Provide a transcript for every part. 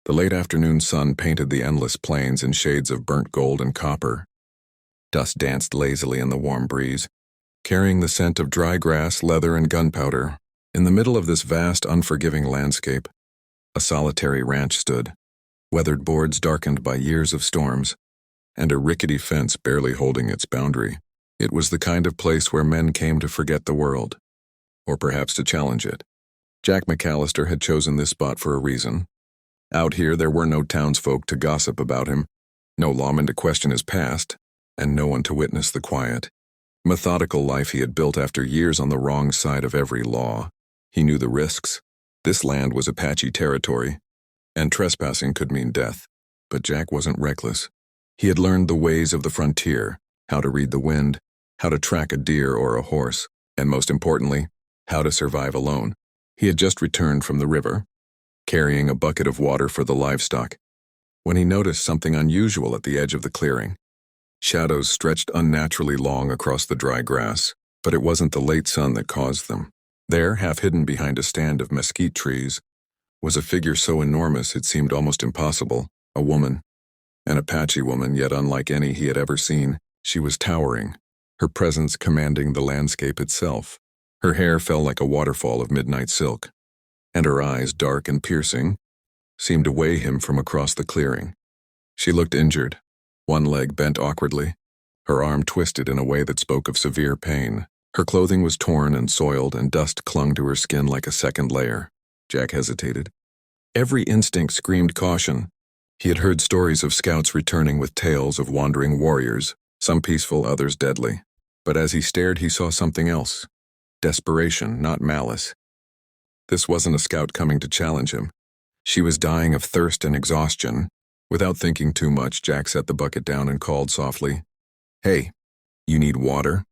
The late afternoon sun painted the endless plains in shades of burnt gold and copper. Dust danced lazily in the warm breeze, carrying the scent of dry grass, leather, and gunpowder. In the middle of this vast, unforgiving landscape, a solitary ranch stood, weathered boards darkened by years of storms, and a rickety fence barely holding its boundary. It was the kind of place where men came to forget the world, or perhaps to challenge it. Jack McAllister had chosen this spot for a reason. Out here there were no townsfolk to gossip about him, no lawmen to question his past, and no one to witness the quiet, methodical life he had built after years on the wrong side of every law. He knew the risks. This land was Apache territory, and trespassing could mean death. But Jack wasn't reckless. He had learned the ways of the frontier, how to read the wind, how to track a deer or a horse, and most importantly, how to survive alone. He had just returned from the river, carrying a bucket of water for the livestock, when he noticed something unusual at the edge of the clearing. Shadows stretched unnaturally long across the dry grass, but it wasn't the late sun that caused them. There, half hidden behind a stand of mesquite trees, was a figure so enormous it seemed almost impossible, a woman. An Apache woman, yet unlike any he had ever seen. She was towering, her presence commanding the landscape itself. Her hair fell like a waterfall of midnight silk, and her eyes, dark and piercing, seemed to weigh him from across the clearing. She looked injured, one leg bent awkwardly, her arm twisted in a way that spoke of severe pain. Her clothing was torn and soiled, and dust clung to her skin like a second layer. Jack hesitated. Every instinct screamed caution. He had heard stories of scouts returning with tales of wandering warriors, some peaceful, others deadly. But as he stared, he saw something else. Desperation, not malice. This wasn't a scout coming to challenge him. She was dying of thirst and exhaustion. Without thinking too much, Jack set the bucket down and called softly, "Hey, you need water?"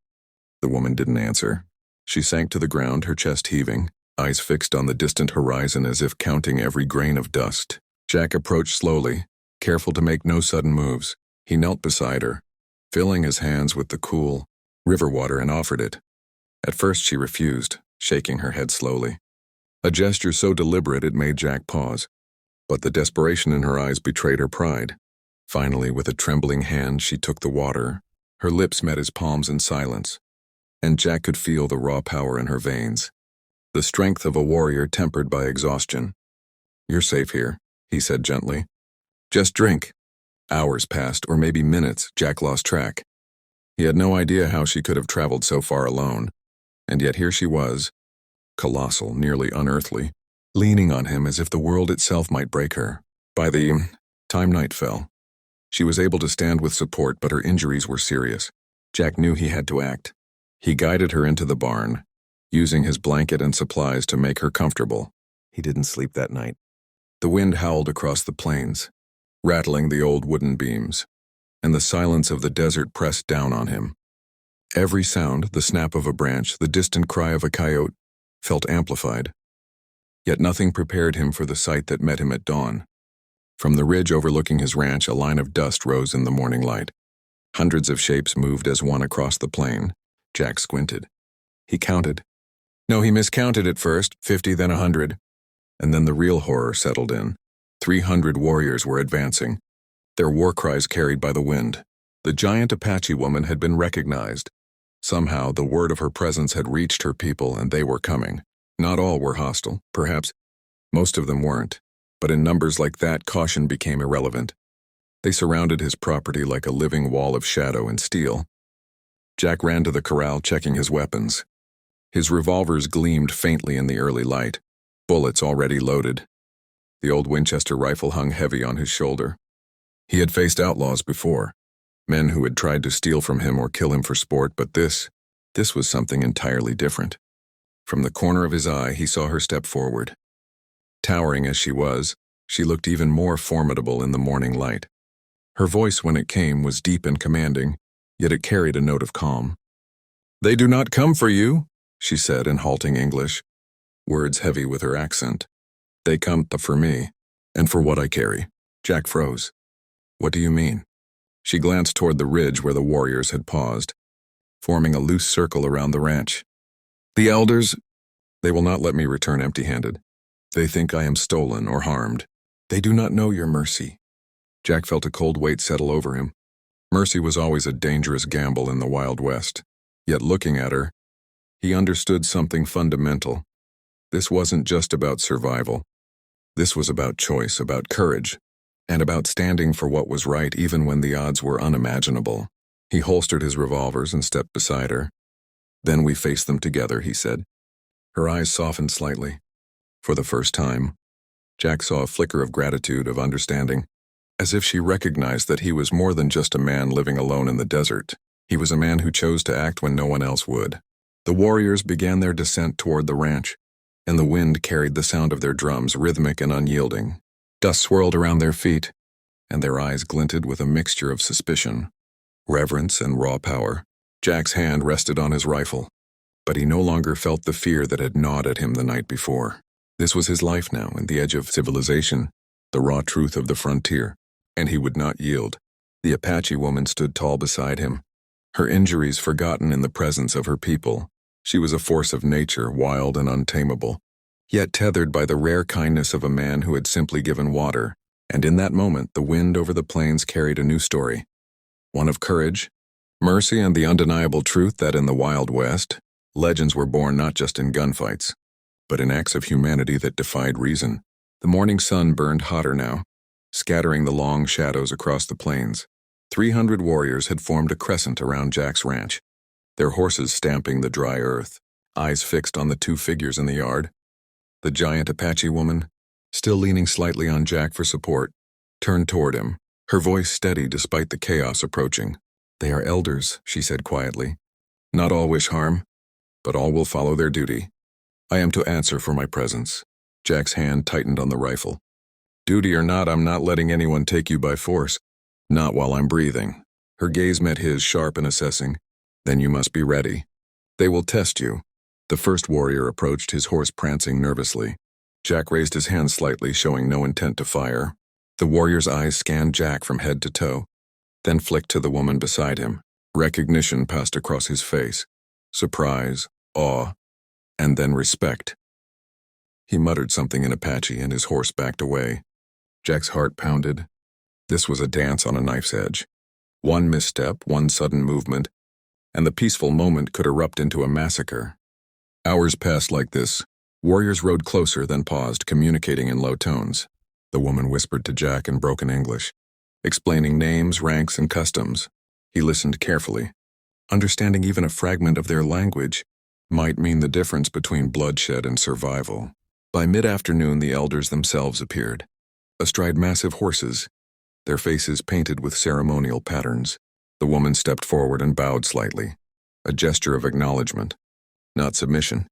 The woman didn't answer. She sank to the ground, her chest heaving, eyes fixed on the distant horizon as if counting every grain of dust. Jack approached slowly, careful to make no sudden moves. He knelt beside her, filling his hands with the cool river water, and offered it. At first she refused, shaking her head slowly. A gesture so deliberate it made Jack pause, but the desperation in her eyes betrayed her pride. Finally, with a trembling hand, she took the water. Her lips met his palms in silence, and Jack could feel the raw power in her veins, the strength of a warrior tempered by exhaustion. "You're safe here," he said gently. "Just drink." Hours passed, or maybe minutes. Jack lost track. He had no idea how she could have traveled so far alone, and yet here she was, colossal, nearly unearthly, leaning on him as if the world itself might break her. By the time night fell, she was able to stand with support, but her injuries were serious. Jack knew he had to act. He guided her into the barn, using his blanket and supplies to make her comfortable. He didn't sleep that night. The wind howled across the plains, rattling the old wooden beams, and the silence of the desert pressed down on him. Every sound, the snap of a branch, the distant cry of a coyote, felt amplified. Yet nothing prepared him for the sight that met him at dawn. From the ridge overlooking his ranch, a line of dust rose in the morning light. Hundreds of shapes moved as one across the plain. Jack squinted. He counted. No, he miscounted at first, 50, then 100. And then the real horror settled in. 300 warriors were advancing, their war cries carried by the wind. The giant Apache woman had been recognized. Somehow, the word of her presence had reached her people, and they were coming. Not all were hostile, perhaps. Most of them weren't. But in numbers like that, caution became irrelevant. They surrounded his property like a living wall of shadow and steel. Jack ran to the corral, checking his weapons. His revolvers gleamed faintly in the early light, bullets already loaded. The old Winchester rifle hung heavy on his shoulder. He had faced outlaws before, men who had tried to steal from him or kill him for sport, but this was something entirely different. From the corner of his eye, he saw her step forward. Towering as she was, she looked even more formidable in the morning light. Her voice, when it came, was deep and commanding, yet it carried a note of calm. "They do not come for you," she said in halting English, words heavy with her accent. "They come for me, and for what I carry." Jack froze. "What do you mean?" She glanced toward the ridge where the warriors had paused, forming a loose circle around the ranch. "The elders, they will not let me return empty-handed. They think I am stolen or harmed. They do not know your mercy. Jack felt a cold weight settle over him. Mercy was always a dangerous gamble in the Wild West. Yet looking at her, he understood something fundamental. This wasn't just about survival. This was about choice, about courage, and about standing for what was right even when the odds were unimaginable. He holstered his revolvers and stepped beside her. Then we faced them together, he said. Her eyes softened slightly. For the first time, Jack saw a flicker of gratitude, of understanding, as if she recognized that he was more than just a man living alone in the desert. He was a man who chose to act when no one else would. The warriors began their descent toward the ranch, and the wind carried the sound of their drums, rhythmic and unyielding. Dust swirled around their feet, and their eyes glinted with a mixture of suspicion, reverence, and raw power. Jack's hand rested on his rifle, but he no longer felt the fear that had gnawed at him the night before. This was his life now, and the edge of civilization, the raw truth of the frontier, and he would not yield. The Apache woman stood tall beside him, her injuries forgotten in the presence of her people. She was a force of nature, wild and untamable, yet tethered by the rare kindness of a man who had simply given water, and in that moment the wind over the plains carried a new story, one of courage, mercy, and the undeniable truth that in the Wild West, legends were born not just in gunfights, but in acts of humanity that defied reason. The morning sun burned hotter now, scattering the long shadows across the plains. 300 warriors had formed a crescent around Jack's ranch, their horses stamping the dry earth, eyes fixed on the two figures in the yard. The giant Apache woman, still leaning slightly on Jack for support, turned toward him, her voice steady despite the chaos approaching. They are elders, she said quietly. Not all wish harm, but all will follow their duty. I am to answer for my presence. Jack's hand tightened on the rifle. Duty or not, I'm not letting anyone take you by force. Not while I'm breathing. Her gaze met his, sharp and assessing. Then you must be ready. They will test you. The first warrior approached, his horse prancing nervously. Jack raised his hand slightly, showing no intent to fire. The warrior's eyes scanned Jack from head to toe, then flicked to the woman beside him. Recognition passed across his face. Surprise, awe, and then respect. He muttered something in Apache and his horse backed away. Jack's heart pounded. This was a dance on a knife's edge. One misstep, one sudden movement, and the peaceful moment could erupt into a massacre. Hours passed like this. Warriors rode closer, then paused, communicating in low tones. The woman whispered to Jack in broken English, explaining names, ranks, and customs. He listened carefully. Understanding even a fragment of their language might mean the difference between bloodshed and survival. By mid-afternoon, the elders themselves appeared, astride massive horses, their faces painted with ceremonial patterns. The woman stepped forward and bowed slightly, a gesture of acknowledgement, not submission.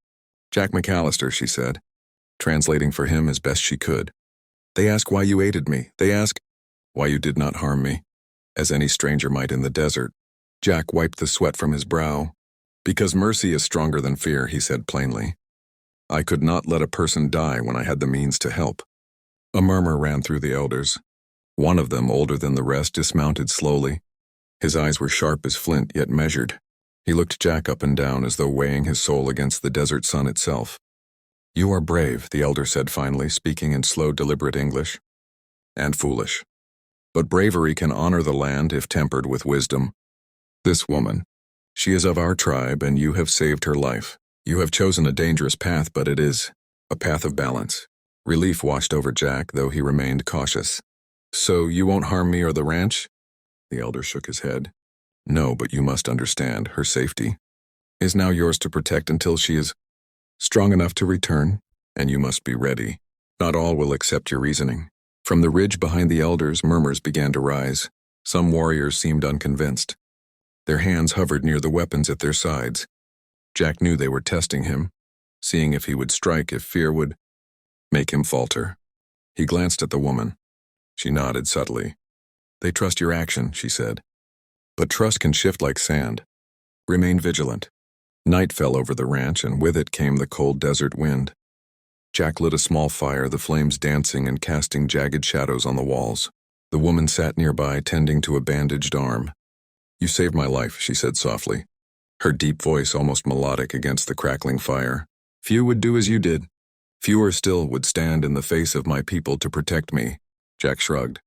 Jack McAllister, she said, translating for him as best she could. They ask why you aided me. They ask why you did not harm me, as any stranger might in the desert. Jack wiped the sweat from his brow. Because mercy is stronger than fear, he said plainly. I could not let a person die when I had the means to help. A murmur ran through the elders. One of them, older than the rest, dismounted slowly. His eyes were sharp as flint, yet measured. He looked Jack up and down as though weighing his soul against the desert sun itself. You are brave, the elder said finally, speaking in slow, deliberate English. And foolish. But bravery can honor the land if tempered with wisdom. This woman, she is of our tribe, and you have saved her life. You have chosen a dangerous path, but it is a path of balance. Relief washed over Jack, though he remained cautious. So you won't harm me or the ranch? The elder shook his head. No, but you must understand, her safety is now yours to protect until she is strong enough to return, and you must be ready. Not all will accept your reasoning. From the ridge behind the elders, murmurs began to rise. Some warriors seemed unconvinced. Their hands hovered near the weapons at their sides. Jack knew they were testing him, seeing if he would strike, if fear would make him falter. He glanced at the woman. She nodded subtly. They trust your action, she said. But trust can shift like sand. Remain vigilant. Night fell over the ranch, and with it came the cold desert wind. Jack lit a small fire, the flames dancing and casting jagged shadows on the walls. The woman sat nearby, tending to a bandaged arm. You saved my life, she said softly, her deep voice almost melodic against the crackling fire. Few would do as you did. Fewer still would stand in the face of my people to protect me. Jack shrugged.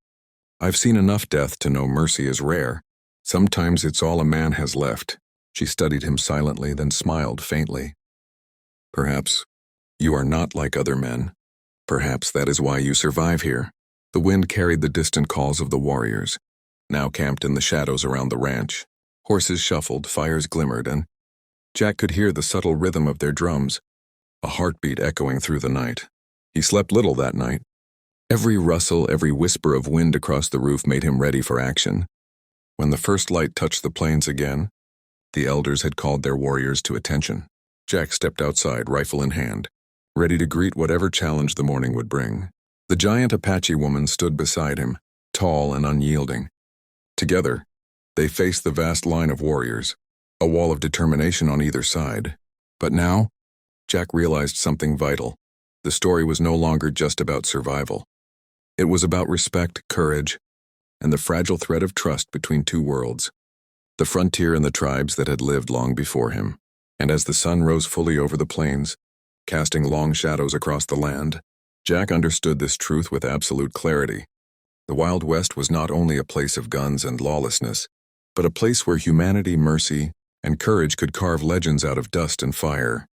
I've seen enough death to know mercy is rare. Sometimes it's all a man has left. She studied him silently, then smiled faintly. Perhaps you are not like other men. Perhaps that is why you survive here. The wind carried the distant calls of the warriors, now camped in the shadows around the ranch. Horses shuffled, fires glimmered, and Jack could hear the subtle rhythm of their drums, a heartbeat echoing through the night. He slept little that night. Every rustle, every whisper of wind across the roof made him ready for action. When the first light touched the plains again, the elders had called their warriors to attention. Jack stepped outside, rifle in hand, ready to greet whatever challenge the morning would bring. The giant Apache woman stood beside him, tall and unyielding. Together, they faced the vast line of warriors, a wall of determination on either side. But now, Jack realized something vital. The story was no longer just about survival. It was about respect, courage, and the fragile thread of trust between two worlds, the frontier and the tribes that had lived long before him. And as the sun rose fully over the plains, casting long shadows across the land, Jack understood this truth with absolute clarity. The Wild West was not only a place of guns and lawlessness, but a place where humanity, mercy, and courage could carve legends out of dust and fire.